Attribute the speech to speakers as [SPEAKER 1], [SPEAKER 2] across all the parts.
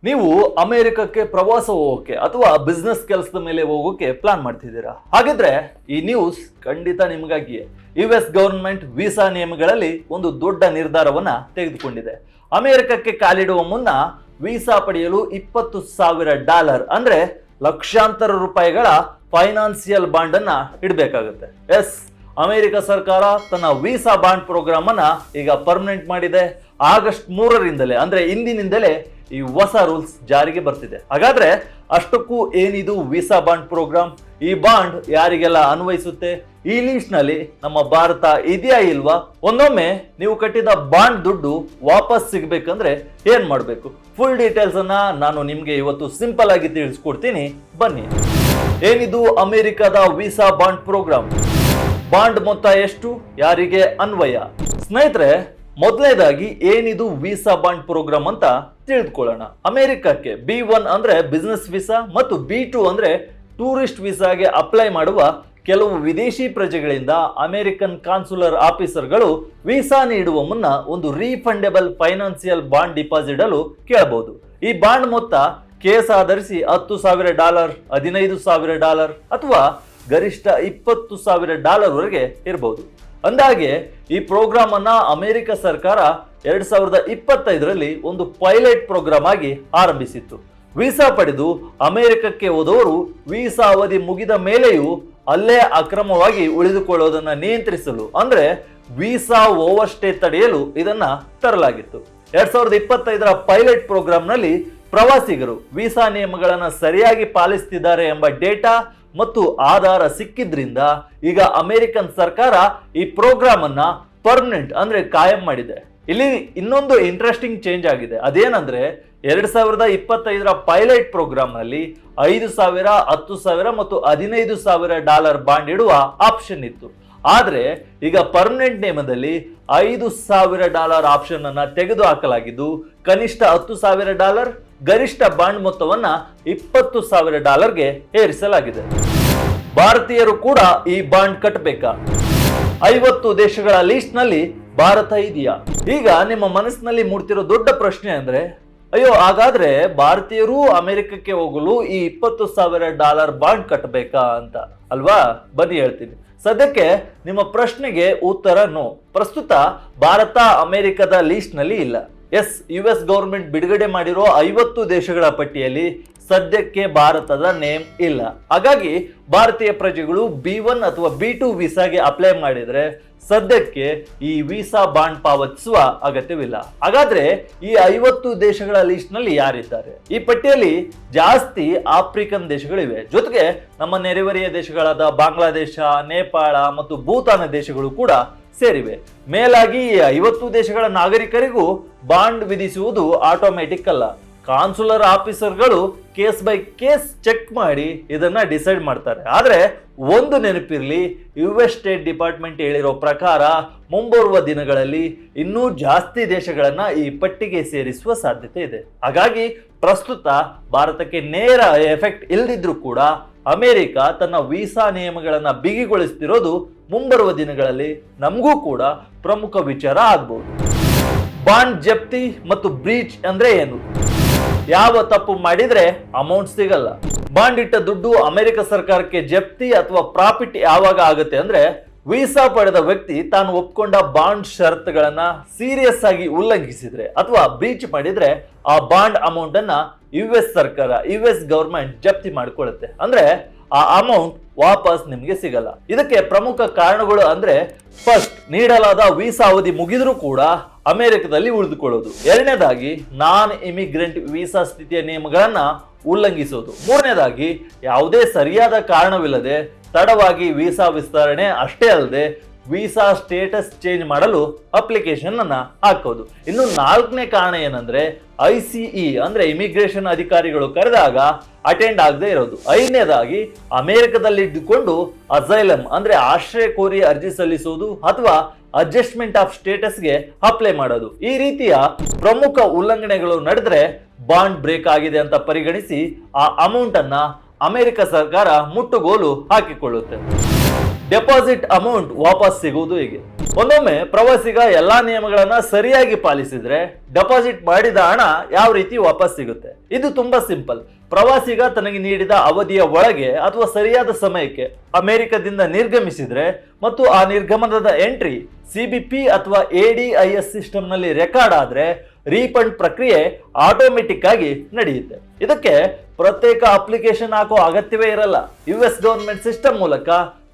[SPEAKER 1] ನೀವು ಅಮೆರಿಕಕ್ಕೆ ಪ್ರವಾಸ ಹೋಗೋಕೆ ಅಥವಾ ಬಿಸ್ನೆಸ್ ಕೆಲಸದ ಮೇಲೆ ಹೋಗೋಕೆ ಪ್ಲಾನ್ ಮಾಡ್ತಿದ್ದೀರಾ? ಹಾಗಿದ್ರೆ ಈ ನ್ಯೂಸ್ ಖಂಡಿತ ನಿಮಗಾಗಿಯೇ. US ಗವರ್ನಮೆಂಟ್ ವೀಸಾ ನಿಯಮಗಳಲ್ಲಿ ಒಂದು ದೊಡ್ಡ ನಿರ್ಧಾರವನ್ನ ತೆಗೆದುಕೊಂಡಿದೆ. ಅಮೆರಿಕಕ್ಕೆ ಕಾಲಿಡುವ ಮುನ್ನ ವೀಸಾ ಪಡೆಯಲು $20,000 ಅಂದ್ರೆ ಲಕ್ಷಾಂತರ ರೂಪಾಯಿಗಳ ಫೈನಾನ್ಸಿಯಲ್ ಬಾಂಡ್ ಅನ್ನ ಇಡಬೇಕಾಗುತ್ತೆ. ಎಸ್, ಅಮೆರಿಕ ಸರ್ಕಾರ ತನ್ನ ವೀಸಾ ಬಾಂಡ್ ಪ್ರೋಗ್ರಾಮ್ ಅನ್ನ ಈಗ ಪರ್ಮನೆಂಟ್ ಮಾಡಿದೆ. ಆಗಸ್ಟ್ 3ರಿಂದಲೇ ಅಂದ್ರೆ ಇಂದಿನಿಂದಲೇ ಈ ಹೊಸ ರೂಲ್ಸ್ ಜಾರಿಗೆ ಬರ್ತಿದೆ. ಹಾಗಾದ್ರೆ ಅಷ್ಟಕ್ಕೂ ಏನಿದು ವೀಸಾ ಬಾಂಡ್ ಪ್ರೋಗ್ರಾಮ್? ಈ ಬಾಂಡ್ ಯಾರಿಗೆಲ್ಲ ಅನ್ವಯಿಸುತ್ತೆ? ಈ ಲೀಸ್ಟ್ ನಲ್ಲಿ ನಮ್ಮ ಭಾರತ ಇದೆಯಾ ಇಲ್ವಾ? ಒಂದೊಮ್ಮೆ ನೀವು ಕಟ್ಟಿದ ಬಾಂಡ್ ದುಡ್ಡು ವಾಪಸ್ ಸಿಗ್ಬೇಕಂದ್ರೆ ಏನ್ ಮಾಡ್ಬೇಕು? ಫುಲ್ ಡೀಟೇಲ್ಸ್ ಅನ್ನ ನಾನು ನಿಮ್ಗೆ ಇವತ್ತು ಸಿಂಪಲ್ ಆಗಿ ತಿಳಿಸ್ಕೊಡ್ತೀನಿ, ಬನ್ನಿ. ಏನಿದು ಅಮೆರಿಕದ ವೀಸಾ ಬಾಂಡ್ ಪ್ರೋಗ್ರಾಮ್? ಬಾಂಡ್ ಮೊತ್ತ ಎಷ್ಟು? ಯಾರಿಗೆ ಅನ್ವಯ? ಸ್ನೇಹಿತರೆ, ಮೊದಲನೇದಾಗಿ ಏನಿದು ವೀಸಾ ಬಾಂಡ್ ಪ್ರೋಗ್ರಾಮ್ ಅಂತ ತಿಳಿದುಕೊಳ್ಳೋಣ. ಅಮೆರಿಕಕ್ಕೆ B1 ಅಂದ್ರೆ ಬಿಸ್ನೆಸ್ ವೀಸಾ ಮತ್ತು B2 ಅಂದ್ರೆ ಟೂರಿಸ್ಟ್ ವೀಸಾಗೆ ಅಪ್ಲೈ ಮಾಡುವ ಕೆಲವು ವಿದೇಶಿ ಪ್ರಜೆಗಳಿಂದ ಅಮೆರಿಕನ್ ಕಾನ್ಸುಲರ್ ಆಫೀಸರ್ಗಳು ವೀಸಾ ನೀಡುವ ಮುನ್ನ ಒಂದು ರೀಫಂಡೆಬಲ್ ಫೈನಾನ್ಸಿಯಲ್ ಬಾಂಡ್ ಡಿಪಾಸಿಟ್ ಇಡಲು ಕೇಳಬಹುದು. ಈ ಬಾಂಡ್ ಮೊತ್ತ ಕೇಸ್ ಆಧರಿಸಿ $10,000, $15,000 ಅಥವಾ ಗರಿಷ್ಠ $20,000 ವರೆಗೆ ಇರಬಹುದು. ಅಂದಾಗೆ ಈ ಪ್ರೋಗ್ರಾಮ್ ಅನ್ನ ಅಮೆರಿಕ ಸರ್ಕಾರ 2025ರಲ್ಲಿ ಒಂದು ಪೈಲಟ್ ಪ್ರೋಗ್ರಾಮ್ ಆಗಿ ಆರಂಭಿಸಿತ್ತು. ವೀಸಾ ಪಡೆದು ಅಮೆರಿಕಕ್ಕೆ ಹೋದವರು ವೀಸಾ ಅವಧಿ ಮುಗಿದ ಮೇಲೆಯೂ ಅಲ್ಲೇ ಅಕ್ರಮವಾಗಿ ಉಳಿದುಕೊಳ್ಳೋದನ್ನ ನಿಯಂತ್ರಿಸಲು, ಅಂದ್ರೆ ವೀಸಾ ಓವರ್ ಸ್ಟೇ ತಡೆಯಲು ಇದನ್ನ ತರಲಾಗಿತ್ತು. 2025ರ ಪೈಲಟ್ ಪ್ರೋಗ್ರಾಮ್ ನಲ್ಲಿ ಪ್ರವಾಸಿಗರು ವೀಸಾ ನಿಯಮಗಳನ್ನ ಸರಿಯಾಗಿ ಪಾಲಿಸುತ್ತಿದ್ದಾರೆ ಎಂಬ ಡೇಟಾ ಮತ್ತು ಆಧಾರ ಸಿಕ್ಕಿದ್ರಿಂದ ಈಗ ಅಮೆರಿಕನ್ ಸರ್ಕಾರ ಈ ಪ್ರೋಗ್ರಾಮ್ ಅನ್ನ ಪರ್ಮನೆಂಟ್ ಅಂದ್ರೆ ಕಾಯಂ ಮಾಡಿದೆ. ಇಲ್ಲಿ ಇನ್ನೊಂದು ಇಂಟ್ರೆಸ್ಟಿಂಗ್ ಚೇಂಜ್ ಆಗಿದೆ. ಅದೇನಂದ್ರೆ 2025ರ ಪೈಲಟ್ ಪ್ರೋಗ್ರಾಮ್ ನಲ್ಲಿ $5,000, $10,000 ಮತ್ತು $15,000 ಬಾಂಡ್ ಇಡುವ ಆಪ್ಷನ್ ಇತ್ತು. ಆದ್ರೆ ಈಗ ಪರ್ಮನೆಂಟ್ ನೇಮದಲ್ಲಿ $5,000 ಆಪ್ಷನ್ ಅನ್ನ ತೆಗೆದು ಹಾಕಲಾಗಿದ್ದು, ಕನಿಷ್ಠ $10,000, ಗರಿಷ್ಠ ಬಾಂಡ್ ಮೊತ್ತವನ್ನ $20,000ಗೆ ಏರಿಸಲಾಗಿದೆ. ಭಾರತೀಯರು ಕೂಡ ಈ ಬಾಂಡ್ ಕಟ್ಟಬೇಕಾ? 50 ದೇಶಗಳ ಲಿಸ್ಟ್ ನಲ್ಲಿ ಭಾರತ ಇದೆಯಾ? ಈಗ ನಿಮ್ಮ ಮನಸ್ಸಿನಲ್ಲಿ ಮೂಡ್ತಿರೋ ದೊಡ್ಡ ಪ್ರಶ್ನೆ ಅಂದ್ರೆ, ಅಯ್ಯೋ ಹಾಗಾದ್ರೆ ಭಾರತೀಯರು ಅಮೆರಿಕಕ್ಕೆ ಹೋಗಲು ಈ $20,000 ಬಾಂಡ್ ಕಟ್ಟಬೇಕಾ ಅಂತ ಅಲ್ವಾ? ಬನ್ನಿ ಹೇಳ್ತೀನಿ. ಸದ್ಯಕ್ಕೆ ನಿಮ್ಮ ಪ್ರಶ್ನೆಗೆ ಉತ್ತರ ನೋ. ಪ್ರಸ್ತುತ ಭಾರತ ಅಮೆರಿಕದ ಲಿಸ್ಟ್ ನಲ್ಲಿ ಇಲ್ಲ. ಎಸ್, US ಗವರ್ಮೆಂಟ್ ಬಿಡುಗಡೆ ಮಾಡಿರೋ 50 ದೇಶಗಳ ಪಟ್ಟಿಯಲ್ಲಿ ಸದ್ಯಕ್ಕೆ ಭಾರತದ ನೇಮ್ ಇಲ್ಲ. ಹಾಗಾಗಿ ಭಾರತೀಯ ಪ್ರಜೆಗಳು B1 ಅಥವಾ B2 ವೀಸಾಗೆ ಅಪ್ಲೈ ಮಾಡಿದ್ರೆ ಸದ್ಯಕ್ಕೆ ಈ ವೀಸಾ ಬಾಂಡ್ ಪಾವತಿಸುವ ಅಗತ್ಯವಿಲ್ಲ. ಹಾಗಾದ್ರೆ ಈ 50 ದೇಶಗಳ ಲಿಸ್ಟ್ ನಲ್ಲಿ ಯಾರಿದ್ದಾರೆ? ಈ ಪಟ್ಟಿಯಲ್ಲಿ ಜಾಸ್ತಿ ಆಫ್ರಿಕನ್ ದೇಶಗಳಿವೆ. ಜೊತೆಗೆ ನಮ್ಮ ನೆರೆಹೊರೆಯ ದೇಶಗಳಾದ ಬಾಂಗ್ಲಾದೇಶ, ನೇಪಾಳ ಮತ್ತು ಭೂತಾನ ದೇಶಗಳು ಕೂಡ ಸೇರಿವೆ. ಮೇಲಾಗಿ ಈ 50 ದೇಶಗಳ ನಾಗರಿಕರಿಗೂ ಬಾಂಡ್ ವಿಧಿಸುವುದು ಆಟೋಮ್ಯಾಟಿಕ್ ಅಲ್ಲ. ಕಾನ್ಸುಲರ್ ಆಫೀಸರ್ಗಳು ಕೇಸ್ ಬೈ ಕೇಸ್ ಚೆಕ್ ಮಾಡಿ ಇದನ್ನ ಡಿಸೈಡ್ ಮಾಡ್ತಾರೆ. ಆದ್ರೆ ಒಂದು ನೆನಪಿರ್ಲಿ, US ಸ್ಟೇಟ್ ಡಿಪಾರ್ಟ್ಮೆಂಟ್ ಹೇಳಿರೋ ಪ್ರಕಾರ ಮುಂಬರುವ ದಿನಗಳಲ್ಲಿ ಇನ್ನೂ ಜಾಸ್ತಿ ದೇಶಗಳನ್ನ ಈ ಪಟ್ಟಿಗೆ ಸೇರಿಸುವ ಸಾಧ್ಯತೆ ಇದೆ. ಹಾಗಾಗಿ ಪ್ರಸ್ತುತ ಭಾರತಕ್ಕೆ ನೇರ ಎಫೆಕ್ಟ್ ಇಲ್ಲದಿದ್ರೂ ಕೂಡ ಅಮೆರಿಕ ತನ್ನ ವೀಸಾ ನಿಯಮಗಳನ್ನ ಬಿಗಿಗೊಳಿಸುತ್ತಿರೋದು ಮುಂಬರುವ ದಿನಗಳಲ್ಲಿ ನಮಗೂ ಕೂಡ ಪ್ರಮುಖ ವಿಚಾರ ಆಗ್ಬಹುದು. ಬಾಂಡ್ ಜಪ್ತಿ ಮತ್ತು ಬ್ರೀಚ್ ಅಂದ್ರೆ ಏನು? ಯಾವ ತಪ್ಪು ಮಾಡಿದ್ರೆ ಅಮೌಂಟ್ ಸಿಗಲ್ಲ? ಬಾಂಡ್ ಇಟ್ಟ ದುಡ್ಡು ಅಮೆರಿಕ ಸರ್ಕಾರಕ್ಕೆ ಜಪ್ತಿ ಅಥವಾ ಪ್ರಾಫಿಟ್ ಯಾವಾಗ ಆಗುತ್ತೆ ಅಂದ್ರೆ, ವೀಸಾ ಪಡೆದ ವ್ಯಕ್ತಿ ತಾನು ಒಪ್ಕೊಂಡ ಬಾಂಡ್ ಷರತ್ತುಗಳನ್ನ ಸೀರಿಯಸ್ ಆಗಿ ಉಲ್ಲಂಘಿಸಿದ್ರೆ ಅಥವಾ ಬ್ರೀಚ್ ಮಾಡಿದ್ರೆ ಆ ಬಾಂಡ್ ಅಮೌಂಟ್ ಅನ್ನ US ಸರ್ಕಾರ, US ಗವರ್ಮೆಂಟ್ ಜಪ್ತಿ ಮಾಡಿಕೊಳ್ಳುತ್ತೆ. ಅಂದ್ರೆ ಆ ಅಮೌಂಟ್ ವಾಪಸ್ ನಿಮ್ಗೆ ಸಿಗಲ್ಲ. ಇದಕ್ಕೆ ಪ್ರಮುಖ ಕಾರಣಗಳು ಅಂದ್ರೆ, ಫಸ್ಟ್, ನೀಡಲಾದ ವೀಸಾ ಅವಧಿ ಮುಗಿದ್ರೂ ಕೂಡ ಅಮೆರಿಕದಲ್ಲಿ ಉಳಿದುಕೊಳ್ಳೋದು. ಎರಡನೇದಾಗಿ, ನಾನ್ ಇಮಿಗ್ರೆಂಟ್ ವೀಸಾ ಸ್ಥಿತಿಯ ನಿಯಮಗಳನ್ನ ಉಲ್ಲಂಘಿಸೋದು. ಮೂರನೇದಾಗಿ, ಯಾವುದೇ ಸರಿಯಾದ ಕಾರಣವಿಲ್ಲದೆ ತಡವಾಗಿ ವೀಸಾ ವಿಸ್ತರಣೆ ಅಷ್ಟೇ ಅಲ್ಲದೆ ವೀಸಾ ಸ್ಟೇಟಸ್ ಚೇಂಜ್ ಮಾಡಲು ಅಪ್ಲಿಕೇಶನ್ ಅನ್ನ ಹಾಕೋದು. ಇನ್ನು ನಾಲ್ಕನೇ ಕಾರಣ ಏನಂದ್ರೆ, ICE ಅಂದ್ರೆ ಇಮಿಗ್ರೇಷನ್ ಅಧಿಕಾರಿಗಳು ಕರೆದಾಗ ಅಟೆಂಡ್ ಆಗದೆ ಇರೋದು. ಐದನೇದಾಗಿ, ಅಮೆರಿಕದಲ್ಲಿ ಇದ್ದುಕೊಂಡು ಅಸೈಲಮ್ ಅಂದ್ರೆ ಆಶ್ರಯ ಕೋರಿ ಅರ್ಜಿ ಸಲ್ಲಿಸುವುದು ಅಥವಾ ಅಡ್ಜಸ್ಟ್ಮೆಂಟ್ ಆಫ್ ಸ್ಟೇಟಸ್ಗೆ ಅಪ್ಲೈ ಮಾಡೋದು. ಈ ರೀತಿಯ ಪ್ರಮುಖ ಉಲ್ಲಂಘನೆಗಳು ನಡೆದ್ರೆ ಬಾಂಡ್ ಬ್ರೇಕ್ ಆಗಿದೆ ಅಂತ ಪರಿಗಣಿಸಿ ಆ ಅಮೌಂಟ್ ಅನ್ನ ಅಮೆರಿಕ ಸರ್ಕಾರ ಮುಟ್ಟುಗೋಲು ಹಾಕಿಕೊಳ್ಳುತ್ತೆ. ಡೆಪಾಸಿಟ್ ಅಮೌಂಟ್ ವಾಪಸ್ ಸಿಗುವುದು ಹೇಗೆ? ಒಂದೊಮ್ಮೆ ಪ್ರವಾಸಿಗ ಎಲ್ಲಾ ನಿಯಮಗಳನ್ನ ಸರಿಯಾಗಿ ಪಾಲಿಸಿದ್ರೆ ಡೆಪಾಸಿಟ್ ಮಾಡಿದ ಹಣ ಯಾವ ರೀತಿ ವಾಪಸ್ ಸಿಗುತ್ತೆ? ಇದು ತುಂಬಾ ಸಿಂಪಲ್. ಪ್ರವಾಸಿಗ ತನಗೆ ನೀಡಿದ ಅವಧಿಯ ಒಳಗೆ ಅಥವಾ ಸರಿಯಾದ ಸಮಯಕ್ಕೆ ಅಮೆರಿಕದಿಂದ ನಿರ್ಗಮಿಸಿದ್ರೆ ಮತ್ತು ಆ ನಿರ್ಗಮನದ ಎಂಟ್ರಿ CBP ಅಥವಾ ADIS ಸಿಸ್ಟಮ್ ನಲ್ಲಿ ರೆಕಾರ್ಡ್ ಆದ್ರೆ ರೀಫಂಡ್ ಪ್ರಕ್ರಿಯೆ ಆಟೋಮೆಟಿಕ್ ಆಗಿ ನಡೆಯುತ್ತೆ. ಇದಕ್ಕೆ ಪ್ರತ್ಯೇಕ ಅಪ್ಲಿಕೇಶನ್ ಹಾಕೋ ಅಗತ್ಯವೇ ಇರಲ್ಲ. US ಗವರ್ಮೆಂಟ್ ಸಿಸ್ಟಮ್ ಮೂಲಕ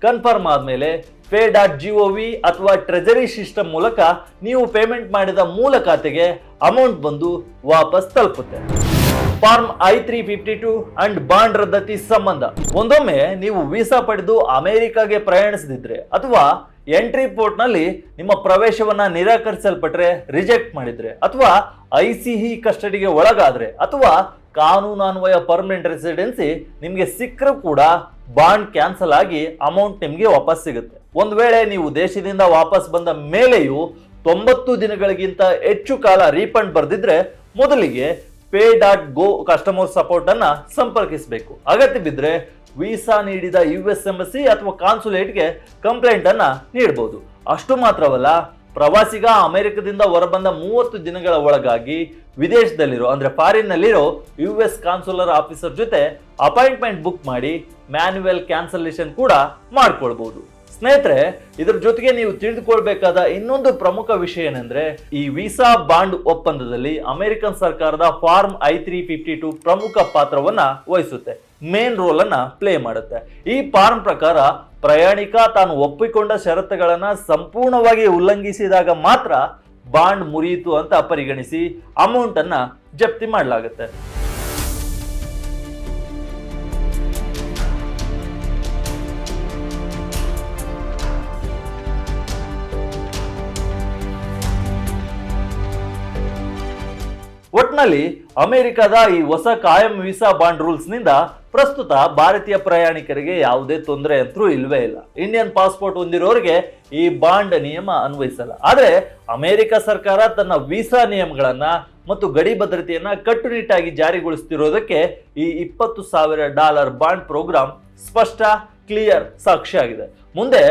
[SPEAKER 1] ಕನ್ಫರ್ಮ್ ಆದ್ಮೇಲೆ pay.gov ಅಥವಾ ಟ್ರೆಜರಿ ಸಿಸ್ಟಮ್ ಮೂಲಕ ನೀವು ಪೇಮೆಂಟ್ ಮಾಡಿದ ಮೂಲ ಖಾತೆಗೆ ಅಮೌಂಟ್ ಬಂದು ವಾಪಸ್ ತಲುಪುತ್ತೆ. ಫಾರ್ಮ್ I-352 ಅಂಡ್ ಬಾಂಡ್ ರದ್ದತಿ ಸಂಬಂಧ. ಒಂದೊಮ್ಮೆ ನೀವು ವೀಸಾ ಪಡೆದು ಅಮೆರಿಕಾಗೆ ಪ್ರಯಾಣಿಸದಿದ್ರೆ ಅಥವಾ ಎಂಟ್ರಿ ಪೋರ್ಟ್ ನಲ್ಲಿ ನಿಮ್ಮ ಪ್ರವೇಶವನ್ನ ನಿರಾಕರಿಸಲ್ಪಟ್ರೆ, ರಿಜೆಕ್ಟ್ ಮಾಡಿದ್ರೆ ಅಥವಾ ICE ಕಸ್ಟಡಿಗೆ ಒಳಗಾದ್ರೆ ಅಥವಾ ಕಾನೂನಾನ್ವಯ ಪರ್ಮನೆಂಟ್ ರೆಸಿಡೆನ್ಸಿ ನಿಮ್ಗೆ ಸಿಕ್ಕರೂ ಕೂಡ ಬಾಂಡ್ ಕ್ಯಾನ್ಸಲ್ ಆಗಿ ಅಮೌಂಟ್ ನಿಮ್ಗೆ ವಾಪಸ್ ಸಿಗುತ್ತೆ. ಒಂದ್ ವೇಳೆ ನೀವು ದೇಶದಿಂದ ವಾಪಸ್ ಬಂದ ಮೇಲೆಯೂ 90 ದಿನಗಳಿಗಿಂತ ಹೆಚ್ಚು ಕಾಲ ರೀಫಂಡ್ ಬರ್ದಿದ್ರೆ ಮೊದಲಿಗೆ pay.go ಕಸ್ಟಮರ್ ಸಪೋರ್ಟ್ ಅನ್ನ ಸಂಪರ್ಕಿಸಬೇಕು. ಅಗತ್ಯ ಬಿದ್ರೆ ವೀಸಾ ನೀಡಿದ US ಎಂಬಸಿ ಅಥವಾ ಕಾನ್ಸುಲೇಟ್ಗೆ ಕಂಪ್ಲೇಂಟ್ ಅನ್ನ ನೀಡಬಹುದು. ಅಷ್ಟು ಮಾತ್ರವಲ್ಲ, ಪ್ರವಾಸಿಗ ಅಮೆರಿಕದಿಂದ ಹೊರಬಂದ 30 ದಿನಗಳ ಒಳಗಾಗಿ ವಿದೇಶದಲ್ಲಿರೋ ಅಂದ್ರೆ ಫಾರಿನ್ ನಲ್ಲಿರೋ US ಕಾನ್ಸುಲರ್ ಆಫೀಸರ್ ಜೊತೆ ಅಪಾಯಿಂಟ್ಮೆಂಟ್ ಬುಕ್ ಮಾಡಿ ಮ್ಯಾನ್ಯುವಲ್ ಕ್ಯಾನ್ಸಲೇಷನ್ ಕೂಡ ಮಾಡ್ಕೊಳ್ಬಹುದು. ಸ್ನೇಹಿತರೆ, ಇದ್ರ ಜೊತೆಗೆ ನೀವು ತಿಳಿದುಕೊಳ್ಬೇಕಾದ ಇನ್ನೊಂದು ಪ್ರಮುಖ ವಿಷಯ ಏನಂದ್ರೆ, ಈ ವೀಸಾ ಬಾಂಡ್ ಒಪ್ಪಂದದಲ್ಲಿ ಅಮೆರಿಕನ್ ಸರ್ಕಾರದ ಫಾರ್ಮ್ I-352 ಪ್ರಮುಖ ಪಾತ್ರವನ್ನ ವಹಿಸುತ್ತೆ, ಮೇನ್ ರೋಲ್ ಅನ್ನ ಪ್ಲೇ ಮಾಡುತ್ತೆ. ಈ ಫಾರ್ಮ್ ಪ್ರಕಾರ ಪ್ರಯಾಣಿಕ ತಾನು ಒಪ್ಪಿಕೊಂಡ ಷರತ್ತುಗಳನ್ನ ಸಂಪೂರ್ಣವಾಗಿ ಉಲ್ಲಂಘಿಸಿದಾಗ ಮಾತ್ರ ಬಾಂಡ್ ಮುರಿಯಿತು ಅಂತ ಪರಿಗಣಿಸಿ ಅಮೌಂಟ್ ಅನ್ನ ಜಪ್ತಿ ಮಾಡಲಾಗುತ್ತೆ. ಒಟ್ನಲ್ಲಿ ಅಮೆರಿಕದ ಈ ಹೊಸ ಕಾಯಂ ವೀಸಾ ಬಾಂಡ್ ರೂಲ್ಸ್ ನಿಂದ ಪ್ರಸ್ತುತ ಭಾರತೀಯ ಪ್ರಯಾಣಿಕರಿಗೆ ಯಾವುದೇ ತೊಂದರೆ ಅಂತೂ ಇಲ್ವೇ ಇಲ್ಲ. ಇಂಡಿಯನ್ ಪಾಸ್ಪೋರ್ಟ್ ಹೊಂದಿರೋರಿಗೆ ಈ ಬಾಂಡ್ ನಿಯಮ ಅನ್ವಯಿಸಲ್ಲ. ಆದ್ರೆ ಅಮೆರಿಕ ಸರ್ಕಾರ ತನ್ನ ವೀಸಾ ನಿಯಮಗಳನ್ನ ಮತ್ತು ಗಡಿ ಭದ್ರತೆಯನ್ನ ಕಟ್ಟುನಿಟ್ಟಾಗಿ ಜಾರಿಗೊಳಿಸುತ್ತಿರೋದಕ್ಕೆ ಈ $20,000 ಬಾಂಡ್ ಪ್ರೋಗ್ರಾಂ ಸ್ಪಷ್ಟ, ಕ್ಲಿಯರ್ ಸಾಕ್ಷಿಯಾಗಿದೆ. ಮುಂದೆ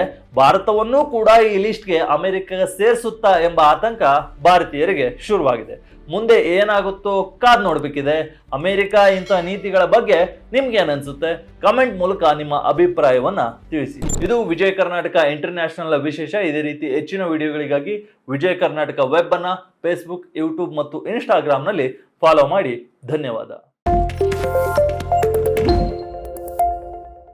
[SPEAKER 1] ಭಾರತವನ್ನೂ ಕೂಡ ಈ ಲಿಸ್ಟ್ಗೆ ಅಮೆರಿಕ ಸೇರಿಸುತ್ತಾ ಎಂಬ ಆತಂಕ ಭಾರತೀಯರಿಗೆ ಶುರುವಾಗಿದೆ. ಮುಂದೆ ಏನಾಗುತ್ತೋ ಕಾದ್ ನೋಡ್ಬೇಕಿದೆ. ಅಮೆರಿಕ ಇಂಥ ನೀತಿಗಳ ಬಗ್ಗೆ ನಿಮ್ಗೆ ಏನನ್ಸುತ್ತೆ? ಕಮೆಂಟ್ ಮೂಲಕ ನಿಮ್ಮ ಅಭಿಪ್ರಾಯವನ್ನ ತಿಳಿಸಿ. ಇದು ವಿಜಯ ಕರ್ನಾಟಕ ಇಂಟರ್ನ್ಯಾಷನಲ್ ವಿಶೇಷ. ಇದೇ ರೀತಿ ಹೆಚ್ಚಿನ ವಿಡಿಯೋಗಳಿಗಾಗಿ ವಿಜಯ ಕರ್ನಾಟಕ ವೆಬ್ ಅನ್ನ ಫೇಸ್ಬುಕ್, ಯೂಟ್ಯೂಬ್ ಮತ್ತು ಇನ್ಸ್ಟಾಗ್ರಾಮ್ ನಲ್ಲಿ ಫಾಲೋ ಮಾಡಿ. ಧನ್ಯವಾದ.